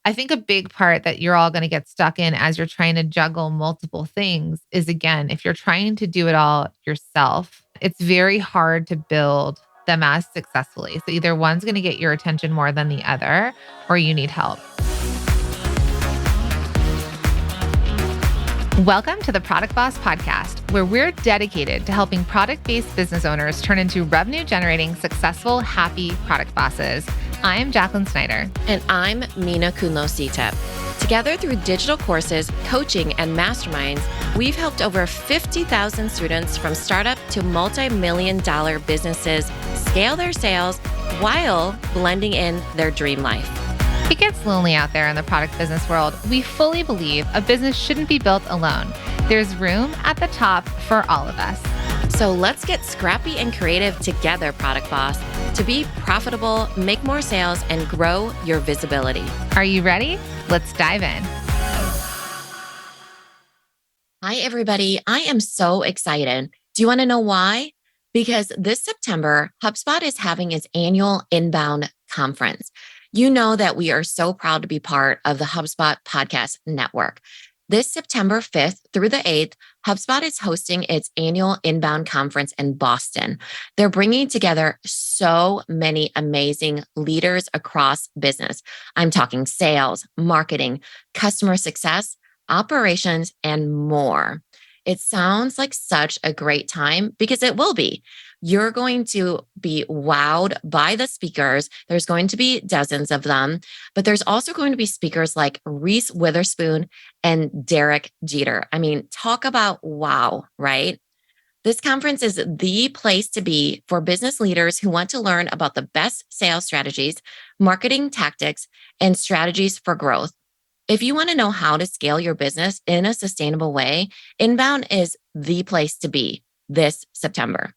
I think a big part that you're all going to get stuck in as you're trying to juggle multiple things is, again, if you're trying to do it all yourself, it's very hard to build them as successfully. So either one's going to get your attention more than the other, or you need help. Welcome to the Product Boss Podcast, where we're dedicated to helping product-based business owners turn into revenue-generating, successful, happy product bosses. I'm Jacqueline Snyder. And I'm Mina Kunlo-Sitep. Together through digital courses, coaching, and masterminds, we've helped over 50,000 students from startup to multi-million-dollar businesses scale their sales while blending in their dream life. It gets lonely out there in the product business world. We fully believe a business shouldn't be built alone. There's room at the top for all of us. So let's get scrappy and creative together, Product Boss, to be profitable, make more sales, and grow your visibility. Are you ready? Let's dive in. Hi, everybody. I am so excited. Do you want to know why? Because this September, HubSpot is having its annual Inbound conference. You know that we are so proud to be part of the HubSpot Podcast Network. This September 5th through the 8th, HubSpot is hosting its annual Inbound conference in Boston. They're bringing together so many amazing leaders across business. I'm talking sales, marketing, customer success, operations, and more. It sounds like such a great time because it will be. You're going to be wowed by the speakers. There's going to be dozens of them, but there's also going to be speakers like Reese Witherspoon and Derek Jeter. I mean, talk about wow, right? This conference is the place to be for business leaders who want to learn about the best sales strategies, marketing tactics, and strategies for growth. If you want to know how to scale your business in a sustainable way, Inbound is the place to be this September.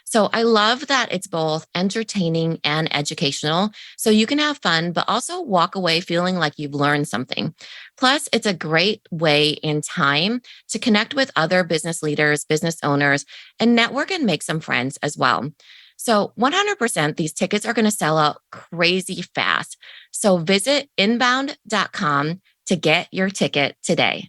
So I love that it's both entertaining and educational. So you can have fun, but also walk away feeling like you've learned something. Plus, it's a great way in time to connect with other business leaders, business owners, and network and make some friends as well. So 100% these tickets are going to sell out crazy fast. So visit inbound.com to get your ticket today.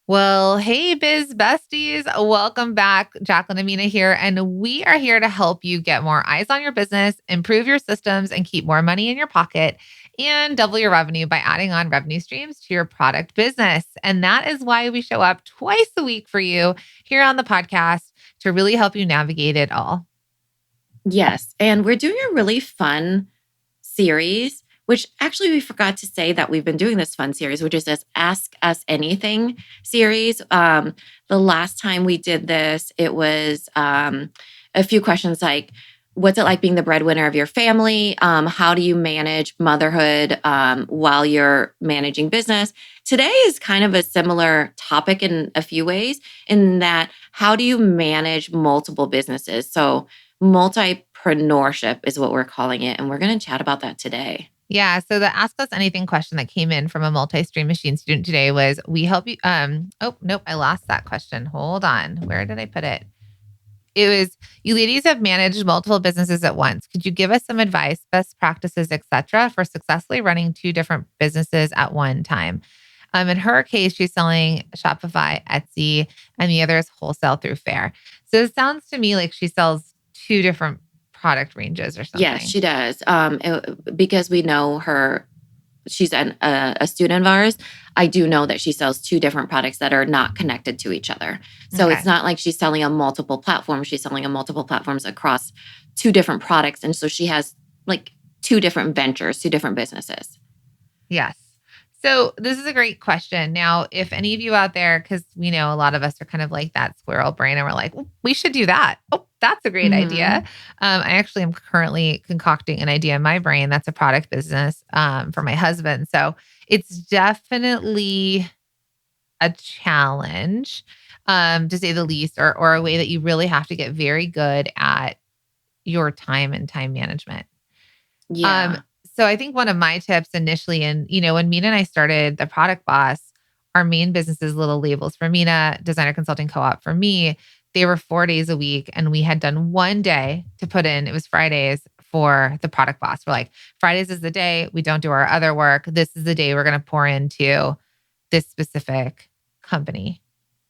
Well, hey, biz besties. Welcome back. Jacqueline and Mina here. And we are here to help you get more eyes on your business, improve your systems, and keep more money in your pocket and double your revenue by adding on revenue streams to your product business. And that is why we show up twice a week for you here on the podcast to really help you navigate it all. Yes. And we're doing a really fun series, which actually we forgot to say that we've been doing this fun series, which is this Ask Us Anything series. The last time we did this, it was a few questions like, what's it like being the breadwinner of your family? How do you manage motherhood while you're managing business? Today is kind of a similar topic in a few ways, in that how do you manage multiple businesses? So multipreneurship is what we're calling it. And we're going to chat about that today. Yeah. So the Ask Us Anything question that came in from a multi-stream machine student today was, we help you. Oh, nope. I lost that question. Hold on. Where did I put it? It was, you ladies have managed multiple businesses at once. Could you give us some advice, best practices, etc., for successfully running two different businesses at one time? In her case, she's selling Shopify, Etsy, and the other is wholesale through Fair. So it sounds to me like she sells two different product ranges or something. Yes, she does. Because we know her, she's a student of ours. I do know that she sells two different products that are not connected to each other. So It's not like she's selling on multiple platforms. She's selling on multiple platforms across two different products. And so she has like two different ventures, two different businesses. Yes. So this is a great question. Now, if any of you out there, because we know a lot of us are kind of like that squirrel brain and we're like, well, we should do that. Oh, that's a great idea. I actually am currently concocting an idea in my brain that's a product business for my husband. So it's definitely a challenge, to say the least, or a way that you really have to get very good at your time and time management. Yeah. So I think one of my tips initially, and when Mina and I started the Product Boss, our main business is Little Labels for Mina, Designer Consulting Co-op for me. They were 4 days a week, and we had done one day to put in, it was Fridays, for the product boss. We're like, Fridays is the day we don't do our other work. This is the day we're going to pour into this specific company.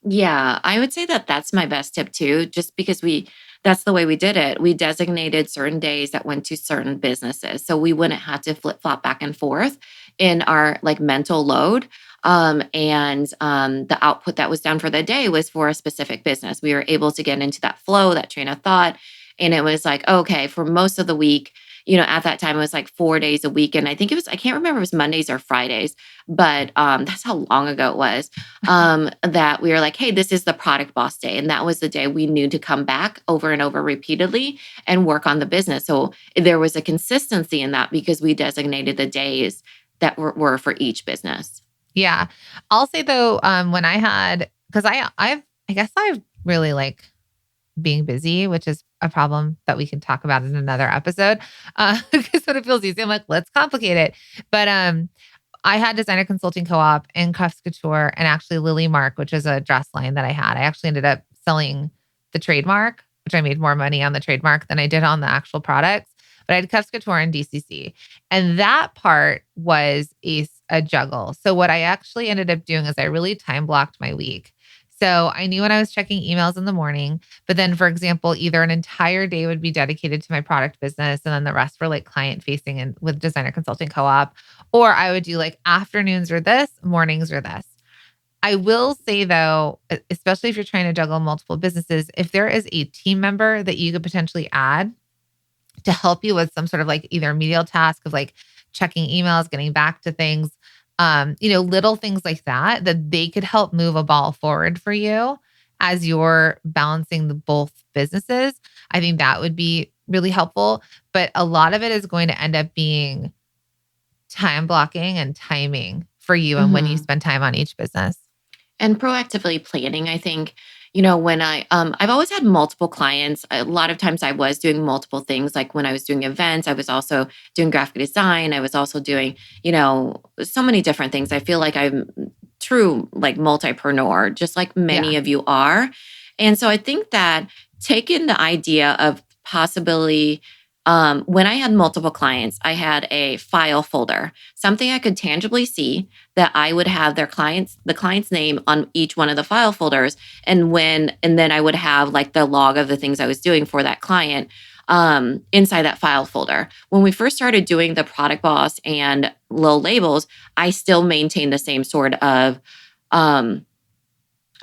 Yeah, I would say that that's my best tip too, just because that's the way we did it. We designated certain days that went to certain businesses. So we wouldn't have to flip flop back and forth in our like mental load. The output that was done for the day was for a specific business. We were able to get into that flow, that train of thought. And it was like, okay, for most of the week, at that time it was like 4 days a week. And I think I can't remember if it was Mondays or Fridays, but that's how long ago it was. That we were like, hey, this is the product boss day. And that was the day we knew to come back over and over repeatedly and work on the business. So there was a consistency in that because we designated the days that were for each business. Yeah. I'll say though, when I had, because I guess I've really like being busy, which is a problem that we can talk about in another episode. Because when it feels easy, I'm like, let's complicate it. But I had Designer Consulting Co-op and Cuffs Couture and actually Lily Mark, which is a dress line that I had. I actually ended up selling the trademark, which I made more money on the trademark than I did on the actual products. But I had Cuffs Couture and DCC. And that part was a juggle. So what I actually ended up doing is I really time blocked my week. So I knew when I was checking emails in the morning, but then, for example, either an entire day would be dedicated to my product business and then the rest were like client facing and with Designer Consulting Co-op, or I would do like afternoons or this, mornings or this. I will say though, especially if you're trying to juggle multiple businesses, if there is a team member that you could potentially add to help you with some sort of like either medial task of like checking emails, getting back to things, little things like that they could help move a ball forward for you as you're balancing the both businesses. I think that would be really helpful. But a lot of it is going to end up being time blocking and timing for you and when you spend time on each business. And proactively planning, I think, when I've always had multiple clients. A lot of times I was doing multiple things. Like when I was doing events, I was also doing graphic design. I was also doing, so many different things. I feel like I'm true, like multipreneur, just like many of you are. And so I think that taking the idea of possibility, when I had multiple clients, I had a file folder, something I could tangibly see that I would have the client's name on each one of the file folders. And then I would have like the log of the things I was doing for that client inside that file folder. When we first started doing the product boss and low labels, I still maintained the same sort of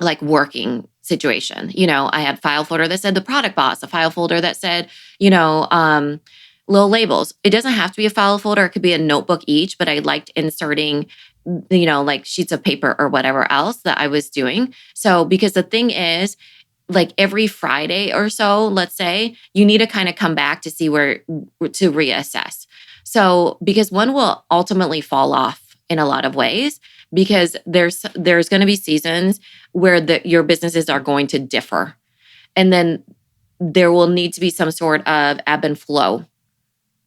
like working situation. I had file folder that said the product boss, a file folder that said, low labels. It doesn't have to be a file folder. It could be a notebook each, but I liked inserting, like sheets of paper or whatever else that I was doing. So, because the thing is, like every Friday or so, let's say, you need to kind of come back to see to reassess. So, because one will ultimately fall off in a lot of ways, because there's going to be seasons where your businesses are going to differ. And then there will need to be some sort of ebb and flow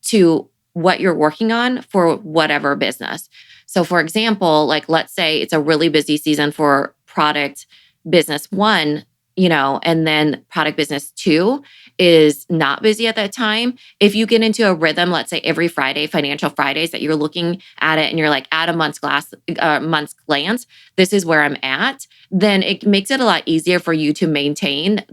to what you're working on for whatever business. So for example, like let's say it's a really busy season for product business 1, and then product business 2 is not busy at that time. If you get into a rhythm, let's say every Friday, financial Fridays, that you're looking at it and you're like at a month's glance, this is where I'm at, then it makes it a lot easier for you to maintain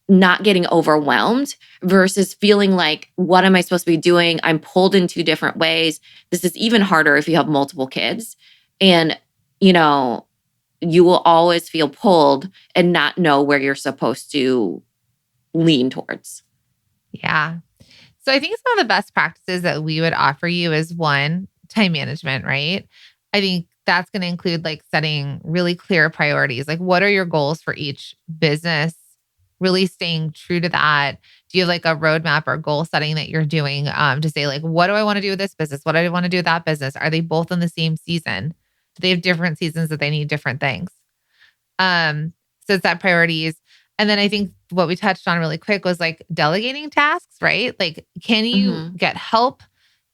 not getting overwhelmed versus feeling like, what am I supposed to be doing? I'm pulled in 2 different ways. This is even harder if you have multiple kids. And, you will always feel pulled and not know where you're supposed to lean towards. Yeah. So I think some of the best practices that we would offer you is 1, time management, right? I think that's going to include like setting really clear priorities. Like, what are your goals for each business? Really staying true to that. Do you have like a roadmap or goal setting that you're doing to say like, what do I want to do with this business? What do I want to do with that business? Are they both in the same season? Do they have different seasons that they need different things? So it's that priorities. And then I think what we touched on really quick was like delegating tasks, right? Like, can you get help?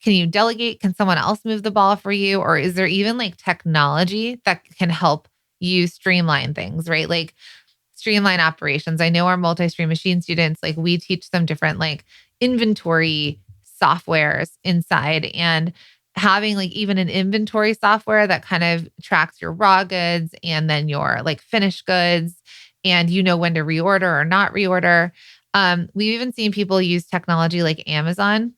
Can you delegate? Can someone else move the ball for you? Or is there even like technology that can help you streamline things, right? Like, streamline operations. I know our multi-stream machine students, like we teach them different like inventory softwares inside, and having like even an inventory software that kind of tracks your raw goods and then your like finished goods, and you know when to reorder or not reorder. We've even seen people use technology like Amazon.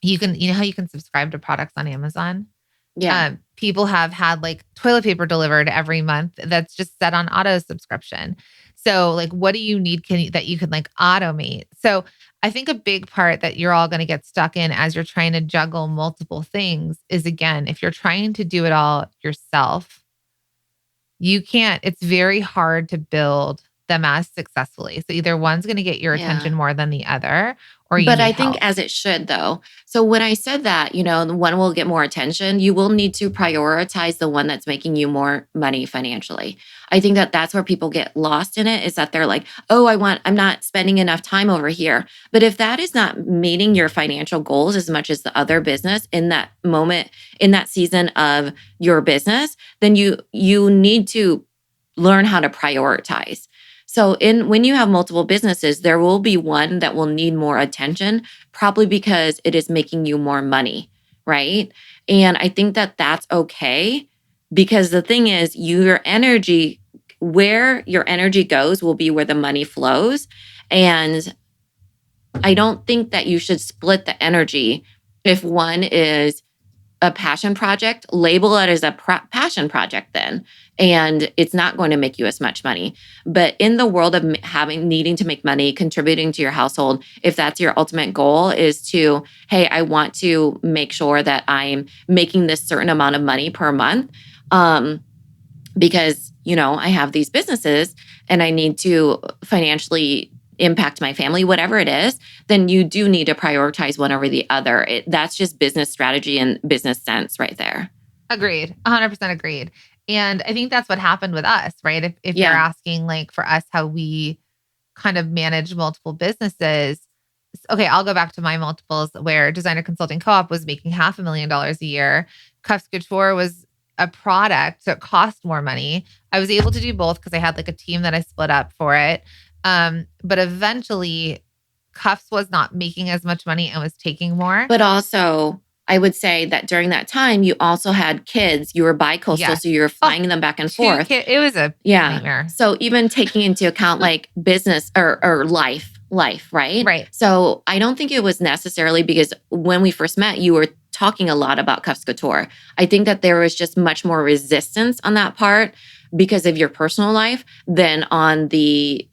You know how you can subscribe to products on Amazon? Yeah. People have had like toilet paper delivered every month that's just set on auto subscription. So like, what do you need that you can like automate? So I think a big part that you're all going to get stuck in as you're trying to juggle multiple things is, again, if you're trying to do it all yourself, you can't, it's very hard to build them as successfully. So either one's going to get your attention Yeah. more than the other, or you But need I think help. as it should, though. So when I said that, the one will get more attention, you will need to prioritize the one that's making you more money financially. I think that that's where people get lost in it, is that they're like, oh, I'm not spending enough time over here. But if that is not meeting your financial goals as much as the other business in that moment, in that season of your business, then you need to learn how to prioritize. So when you have multiple businesses, there will be one that will need more attention, probably because it is making you more money, right? And I think that that's okay, because the thing is, where your energy goes will be where the money flows. And I don't think that you should split the energy. If one is a passion project, label it as a passion project then, and it's not going to make you as much money. But in the world of needing to make money, contributing to your household, if that's your ultimate goal, is to, hey, I want to make sure that I'm making this certain amount of money per month, because I have these businesses and I need to financially impact my family, whatever it is, then you do need to prioritize one over the other. That's just business strategy and business sense right there. Agreed. 100% agreed. And I think that's what happened with us, right? If you're Yeah. asking like for us, how we kind of manage multiple businesses. Okay, I'll go back to my multiples where Designer Consulting Co-op was making $500,000 a year. Cuffs Couture was a product, so it cost more money. I was able to do both because I had like a team that I split up for it. But eventually Cuffs was not making as much money and was taking more. But also, I would say that during that time, you also had kids. You were bi-coastal, so you were flying them back and forth. It was a nightmare. So even taking into account like business or life, right? Right. So I don't think it was necessarily, because when we first met, you were talking a lot about Cuffs Couture. I think that there was just much more resistance on that part because of your personal life than on the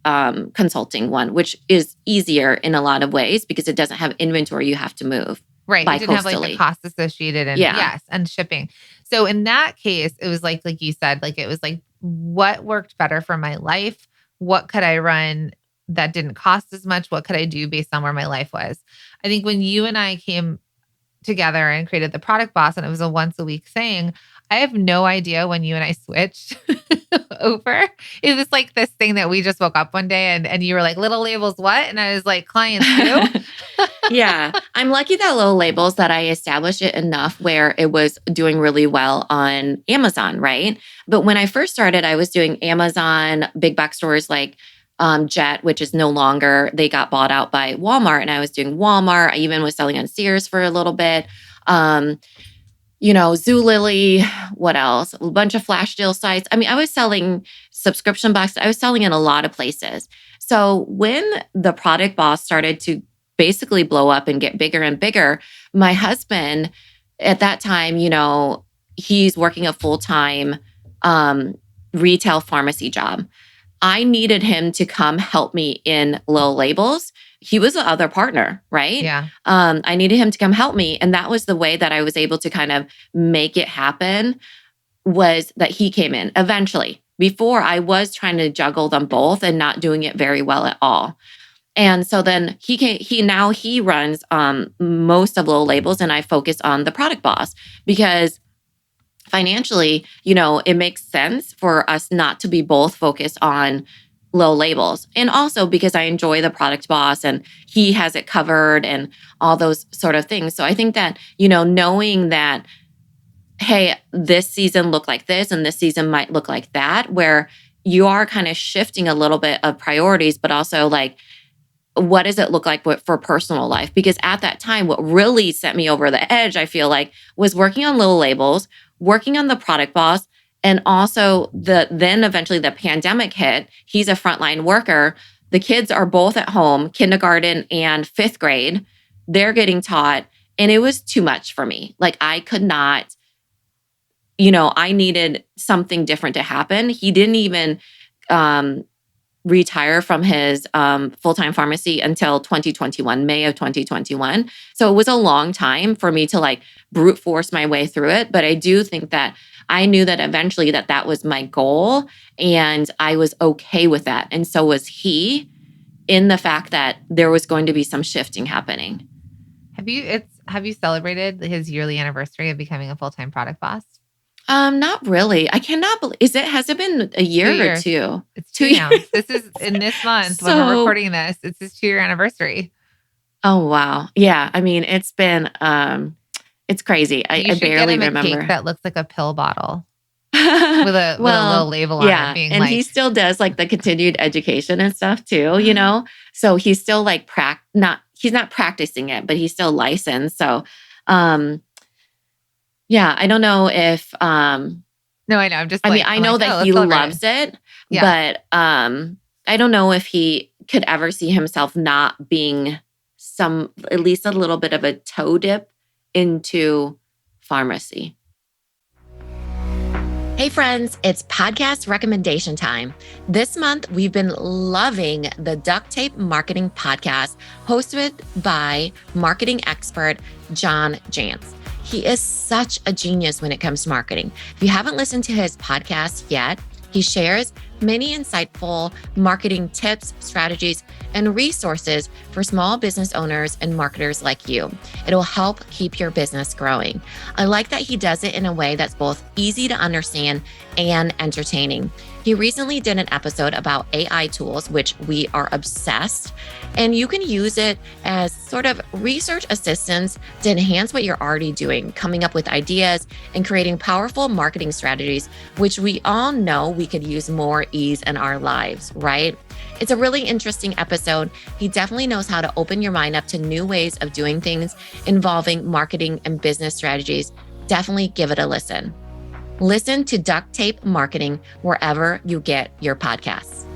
consulting one, which is easier in a lot of ways because it doesn't have inventory you have to move. Right. It didn't have like the cost associated and yes, and shipping. So in that case, it was like you said, like it was like, what worked better for my life? What could I run that didn't cost as much? What could I do based on where my life was? I think when you and I came together and created the Product Boss, and it was a once a week thing, I have no idea when you and I switched over. It was like this thing that we just woke up one day and you were like, Little Labels what? And I was like, clients too. Yeah. I'm lucky that Little Labels, that I established it enough where it was doing really well on Amazon, right? But when I first started, I was doing Amazon, big box stores like Jet, which is no longer, they got bought out by Walmart, and I was doing Walmart. I even was selling on Sears for a little bit. Zulily, what else? A bunch of flash deal sites. I mean, I was selling subscription boxes. I was selling in a lot of places. So when the Product Boss started to basically blow up and get bigger and bigger, my husband at that time, he's working a full-time retail pharmacy job. I needed him to come help me in Little Labels. He was the other partner, right? Yeah. I needed him to come help me. And that was the way that I was able to kind of make it happen, was that he came in eventually. Before, I was trying to juggle them both and not doing it very well at all. And so then he runs most of Little Labels, and I focus on the Product Boss because financially, it makes sense for us not to be both focused on Little Labels. And also because I enjoy the Product Boss and he has it covered and all those sort of things. So I think that, knowing that, hey, this season looked like this and this season might look like that, where you are kind of shifting a little bit of priorities, but also like, what does it look like for personal life? Because at that time, what really set me over the edge, I feel like, was working on little labels, working on the product boss, and also then eventually the pandemic hit. He's a frontline worker. The kids are both at home, kindergarten and fifth grade. They're getting taught. And it was too much for me. Like I could not, I needed something different to happen. He didn't even retire from his full-time pharmacy until 2021, May of 2021. So it was a long time for me to like brute force my way through it. But I do think that I knew that eventually that was my goal, and I was okay with that. And so was he, in the fact that there was going to be some shifting happening. Have you celebrated his yearly anniversary of becoming a full-time product boss? Not really. I cannot believe. Has it been a year or two? It's 2 now. This is in this month when we're recording this. It's his 2-year anniversary. Oh wow. Yeah. I mean, it's been it's crazy. I barely get him remember. A cake that looks like a pill bottle. with a little label on it being and he still does like the continued education and stuff too, So he's still like he's not practicing it, but he's still licensed. So yeah, I don't know if no, I know. I'm just I know that he loves it, but I don't know if he could ever see himself not being at least a little bit of a toe dip into pharmacy. Hey friends, it's podcast recommendation time. This month, we've been loving the Duct Tape Marketing Podcast hosted by marketing expert John Jantz. He is such a genius when it comes to marketing. If you haven't listened to his podcast yet, he shares many insightful marketing tips, strategies, and resources for small business owners and marketers like you. It'll help keep your business growing. I like that he does it in a way that's both easy to understand and entertaining. He recently did an episode about AI tools, which we are obsessed, and you can use it as sort of research assistance to enhance what you're already doing, coming up with ideas and creating powerful marketing strategies, which we all know we could use more ease in our lives, right? It's a really interesting episode. He definitely knows how to open your mind up to new ways of doing things involving marketing and business strategies. Definitely give it a listen. Listen to Duct Tape Marketing wherever you get your podcasts.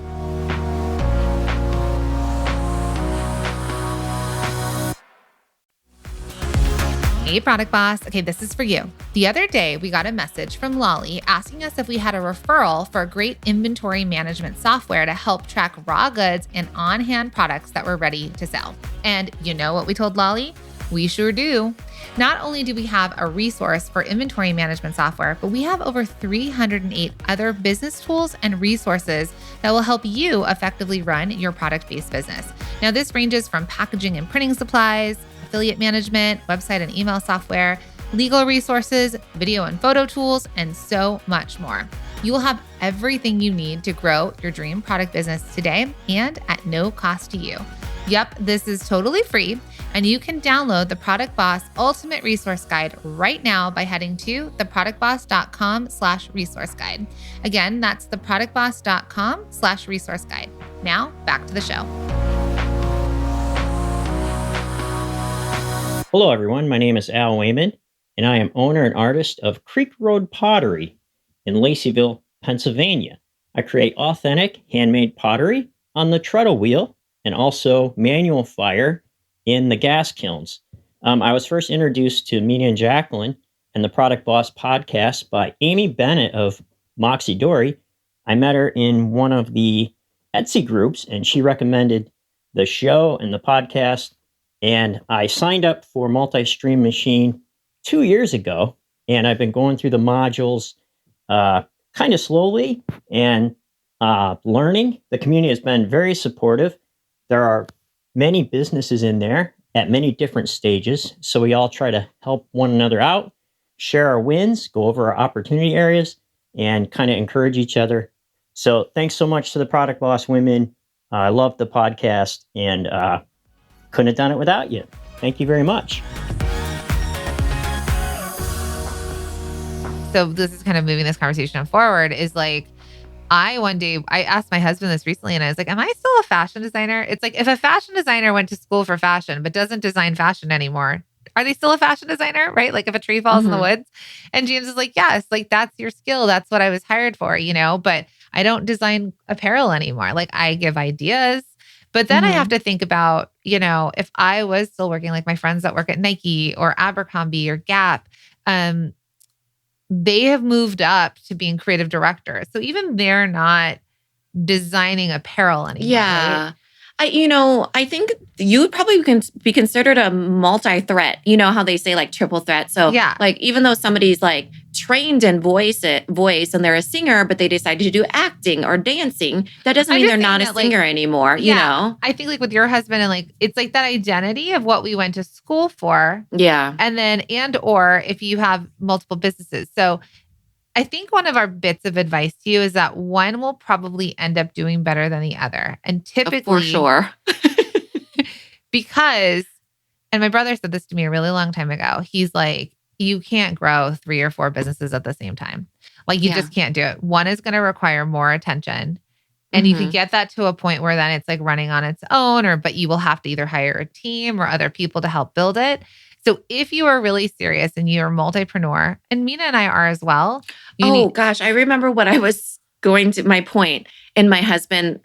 Hey, product boss. Okay, this is for you. The other day, we got a message from Lolly asking us if we had a referral for a great inventory management software to help track raw goods and on-hand products that were ready to sell. And you know what we told Lolly? We sure do. Not only do we have a resource for inventory management software, but we have over 308 other business tools and resources that will help you effectively run your product-based business. Now, this ranges from packaging and printing supplies, affiliate management, website and email software, legal resources, video and photo tools, and so much more. You will have everything you need to grow your dream product business today and at no cost to you. Yep, this is totally free, and you can download the Product Boss Ultimate Resource Guide right now by heading to theproductboss.com/resource guide. Again, that's theproductboss.com/resource guide. Now, back to the show. Hello, everyone. My name is Al Wayman, and I am owner and artist of Creek Road Pottery in Laceyville, Pennsylvania. I create authentic handmade pottery on the treadle wheel and also manual fire in the gas kilns. I was first introduced to Mina and Jacqueline and the Product Boss podcast by Amy Bennett of Moxie Dory. I met her in one of the Etsy groups, and she recommended the show and the podcast. And I signed up for Multi-Stream Machine 2 years ago, and I've been going through the modules kind of slowly and learning. The community has been very supportive. There are many businesses in there at many different stages, so we all try to help one another out, share our wins, go over our opportunity areas, and kind of encourage each other. So thanks so much to the Product Boss women. I love the podcast, and couldn't have done it without you. Thank you very much. So this is kind of moving this conversation forward, is like, One day, I asked my husband this recently and I was like, am I still a fashion designer? It's like, if a fashion designer went to school for fashion, but doesn't design fashion anymore, are they still a fashion designer? Right? Like if a tree falls in the woods. And James is like, yes, like that's your skill. That's what I was hired for, but I don't design apparel anymore. Like I give ideas, but then I have to think about, if I was still working like my friends that work at Nike or Abercrombie or Gap, they have moved up to being creative directors. So even they're not designing apparel anymore. Yeah. Right? I think you would probably be considered a multi-threat. You know how they say like triple threat. So Yeah. like even though somebody's like trained in voice and they're a singer, but they decided to do acting or dancing, that doesn't mean they're not a singer anymore. I think like with your husband and like it's like that identity of what we went to school for. Yeah. And or if you have multiple businesses. So I think one of our bits of advice to you is that one will probably end up doing better than the other. And typically, for sure. because, and my brother said this to me a really long time ago. He's like, you can't grow 3 or 4 businesses at the same time. Like you just can't do it. One is going to require more attention. And you could get that to a point where then it's like running on its own, but you will have to either hire a team or other people to help build it. So if you are really serious and you're a multipreneur, and Mina and I are as well. Gosh, I remember what I was going to, my point in my husband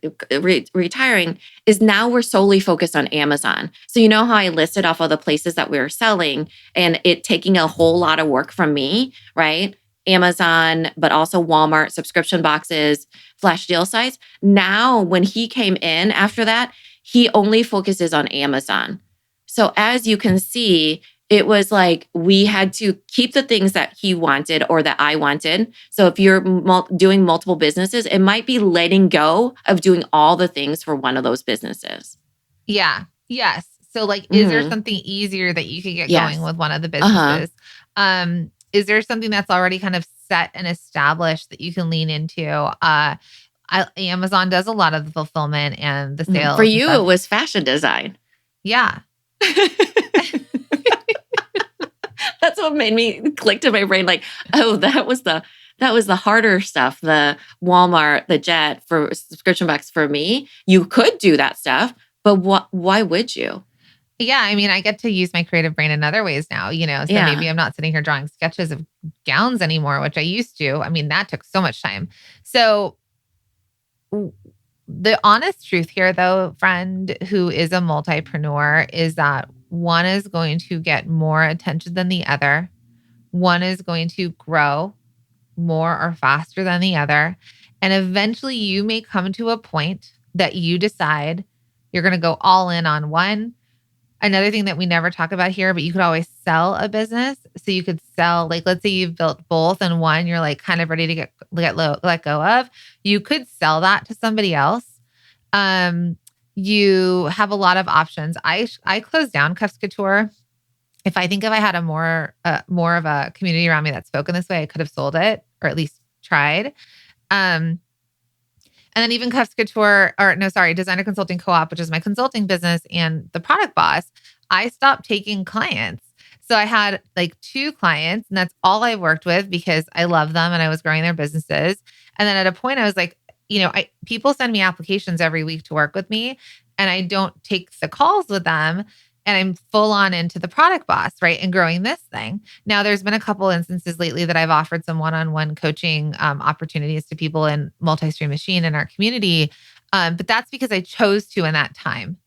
retiring is now we're solely focused on Amazon. So you know how I listed off all the places that we were selling and it taking a whole lot of work from me, right? Amazon, but also Walmart, subscription boxes, flash deal sites. Now, when he came in after that, he only focuses on Amazon. So as you can see, it was like we had to keep the things that he wanted or that I wanted. So if you're doing multiple businesses, it might be letting go of doing all the things for one of those businesses. Yeah. Yes. So like, is there something easier that you could get going with one of the businesses? Is there something that's already kind of set and established that you can lean into? Amazon does a lot of the fulfillment and the sales. For you, it was fashion design. Yeah. That's what made me click to my brain. Like, oh, that was the harder stuff. The Walmart, the Jet for subscription box for me. You could do that stuff, but why would you? Yeah. I mean, I get to use my creative brain in other ways now, so maybe I'm not sitting here drawing sketches of gowns anymore, which I used to. I mean, that took so much time. So the honest truth here though, friend who is a multipreneur, is that one is going to get more attention than the other. One is going to grow more or faster than the other. And eventually you may come to a point that you decide you're going to go all in on one. Another thing that we never talk about here, but you could always sell a business. So you could sell, like, let's say you've built both and one you're like kind of ready to let go of. You could sell that to somebody else. You have a lot of options. I closed down Cuffs Couture. If I had a more of a community around me that spoke in this way, I could have sold it or at least tried. And then even Cuffs Couture, Designer Consulting Co-op, which is my consulting business, and the Product Boss, I stopped taking clients. So I had like 2 clients and that's all I worked with because I love them and I was growing their businesses. And then at a point I was like, people send me applications every week to work with me and I don't take the calls with them. And I'm full on into the Product Boss, right? And growing this thing. Now, there's been a couple instances lately that I've offered some one-on-one coaching opportunities to people in Multi-Stream Machine in our community. But that's because I chose to in that time,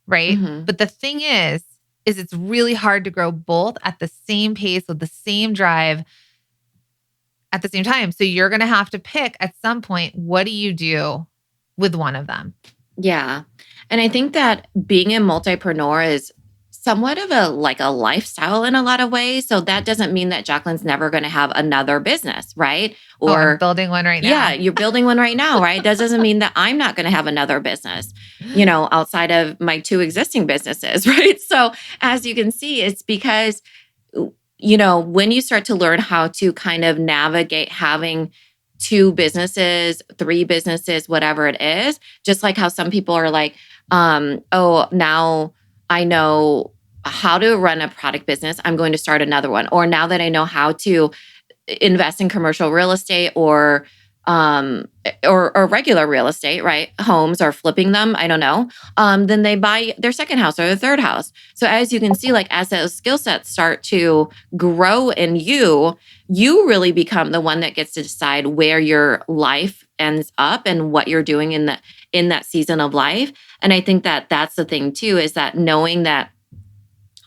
right? But the thing is it's really hard to grow both at the same pace with the same drive at the same time. So you're going to have to pick at some point, what do you do with one of them? Yeah. And I think that being a multipreneur is somewhat of a lifestyle in a lot of ways. So that doesn't mean that Jacqueline's never going to have another business, right? Or I'm building one right now. Yeah, you're building one right now, right? That doesn't mean that I'm not going to have another business, outside of my 2 existing businesses, right? So as you can see, it's because, when you start to learn how to kind of navigate having 2 businesses, 3 businesses, whatever it is, just like how some people are like, now I know how to run a product business, I'm going to start another one. Or now that I know how to invest in commercial real estate or or regular real estate, right? Homes or flipping them, I don't know. Then they buy their second house or their third house. So as you can see, like as those skill sets start to grow in you, you really become the one that gets to decide where your life ends up and what you're doing in that season of life. And I think that that's the thing too, is that knowing that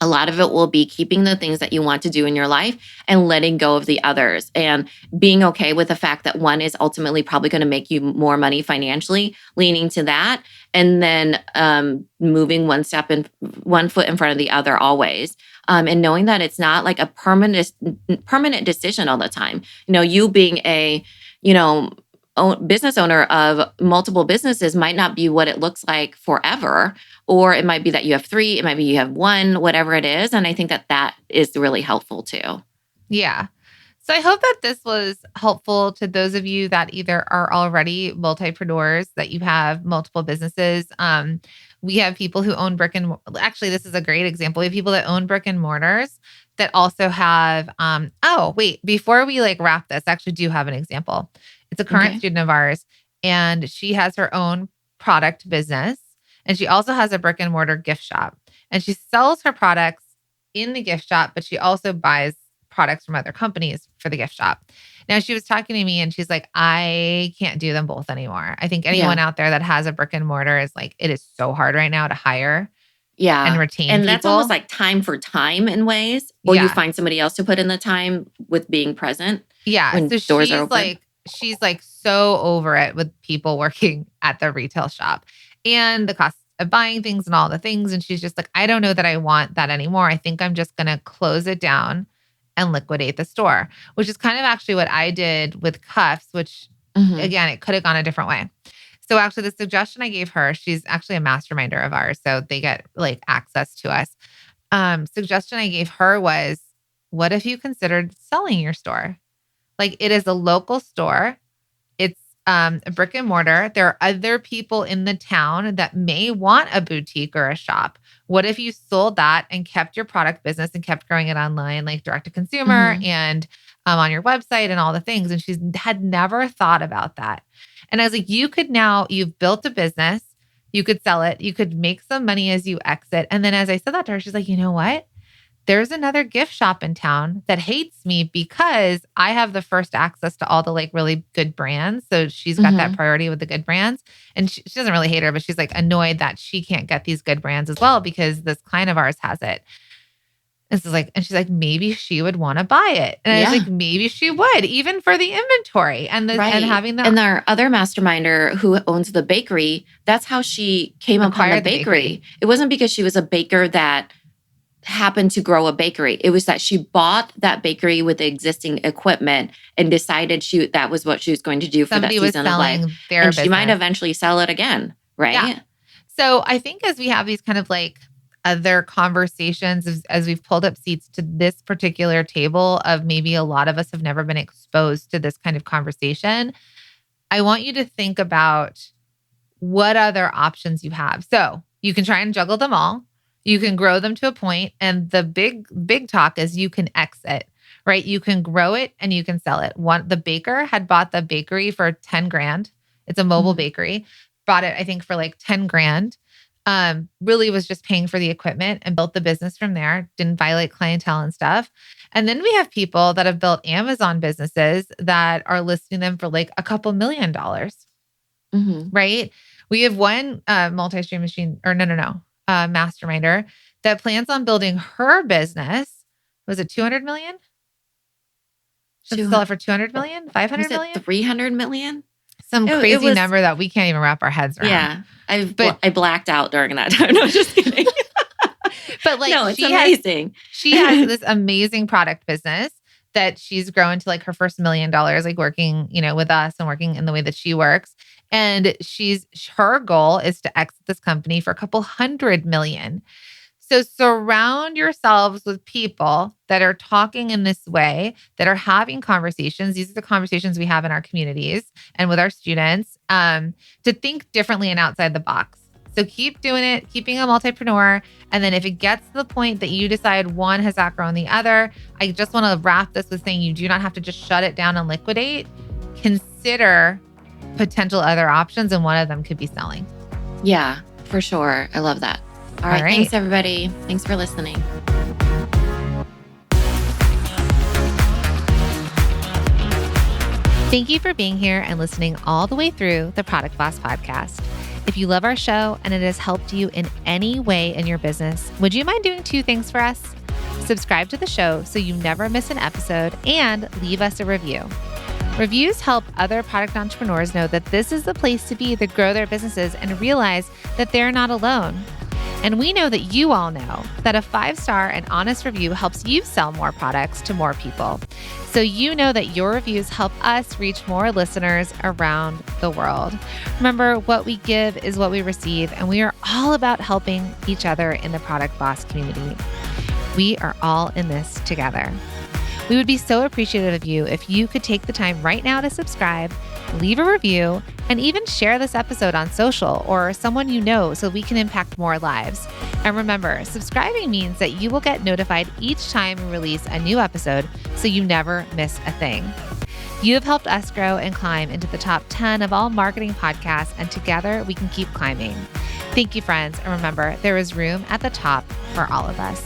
a lot of it will be keeping the things that you want to do in your life and letting go of the others, and being okay with the fact that one is ultimately probably going to make you more money financially, leaning to that, and then moving one foot in front of the other always. And knowing that it's not like a permanent decision all the time. You being a, business owner of multiple businesses might not be what it looks like forever, or it might be that you have 3, it might be you have 1, whatever it is. And I think that is really helpful too. Yeah. So I hope that this was helpful to those of you that either are already multipreneurs, that you have multiple businesses. We have people who own actually, this is a great example. We have people that own brick and mortars that also have, before we wrap this, I actually do have an example. It's a current student of ours, and she has her own product business, and she also has a brick and mortar gift shop, and she sells her products in the gift shop, but she also buys products from other companies for the gift shop. Now, she was talking to me and she's like, I can't do them both anymore. I think anyone out there that has a brick and mortar is like, it is so hard right now to hire and retain and people. That's almost like time for time in ways, or you find somebody else to put in the time with being present. Yeah. When so doors are open. She's so over it with people working at the retail shop and the cost of buying things and all the things. And she's just like, I don't know that I want that anymore. I think I'm just going to close it down and liquidate the store, which is kind of actually what I did with Cuffs, which again, it could have gone a different way. So actually the suggestion I gave her, she's actually a masterminder of ours, so they get access to us. Suggestion I gave her was, what if you considered selling your store? It is a local store. It's a brick and mortar. There are other people in the town that may want a boutique or a shop. What if you sold that and kept your product business and kept growing it online, direct to consumer and on your website and all the things? And she had never thought about that. And I was like, you've built a business, you could sell it, you could make some money as you exit. And then as I said that to her, she's like, you know what? There's another gift shop in town that hates me because I have the first access to all the really good brands. So she's got that priority with the good brands. And she doesn't really hate her, but she's annoyed that she can't get these good brands as well because this client of ours has it. And she's like, maybe she would want to buy it. And I was like, maybe she would, even for the inventory and having the. And our other masterminder who owns the bakery, that's how she came upon the bakery. It wasn't because she was a baker that happened to grow a bakery. It was that she bought that bakery with the existing equipment and decided that was what she was going to do for that season of life. And she might eventually sell it again, right? Yeah. So I think as we have these kind of other conversations, as we've pulled up seats to this particular table of maybe a lot of us have never been exposed to this kind of conversation, I want you to think about what other options you have. So you can try and juggle them all. You can grow them to a point, and the big talk is you can exit, right? You can grow it and you can sell it. The baker had bought the bakery for $10,000. It's a mobile bakery. Bought it, I think, for $10,000. Really was just paying for the equipment and built the business from there. Didn't violate clientele and stuff. And then we have people that have built Amazon businesses that are listing them for a couple $1 million, right? We have one multi-stream machine, or masterminder that plans on building her business. Was it 200 million? Should sell it for 200 million, 500 million, 300 million. Some crazy number that we can't even wrap our heads around. Yeah, I blacked out during that time. No, just kidding. But no, it's amazing. She has this amazing product business that she's grown to her first $1 million, working, with us and working in the way that she works. And her goal is to exit this company for a couple $100 million. So surround yourselves with people that are talking in this way, that are having conversations. These are the conversations we have in our communities and with our students, to think differently and outside the box. So keep doing it, keeping a multipreneur. And then if it gets to the point that you decide one has outgrown the other, I just want to wrap this with saying you do not have to just shut it down and liquidate. Consider consider potential other options, and one of them could be selling. Yeah, for sure. I love that. All right. Thanks, everybody. Thanks for listening. Thank you for being here and listening all the way through the Product Boss podcast. If you love our show and it has helped you in any way in your business, would you mind doing 2 things for us? Subscribe to the show so you never miss an episode, and leave us a review. Reviews help other product entrepreneurs know that this is the place to be to grow their businesses and realize that they're not alone. And we know that you all know that a 5-star and honest review helps you sell more products to more people. So you know that your reviews help us reach more listeners around the world. Remember, what we give is what we receive, and we are all about helping each other in the Product Boss community. We are all in this together. We would be so appreciative of you if you could take the time right now to subscribe, leave a review, and even share this episode on social or someone you know so we can impact more lives. And remember, subscribing means that you will get notified each time we release a new episode so you never miss a thing. You have helped us grow and climb into the top 10 of all marketing podcasts, and together we can keep climbing. Thank you, friends. And remember, there is room at the top for all of us.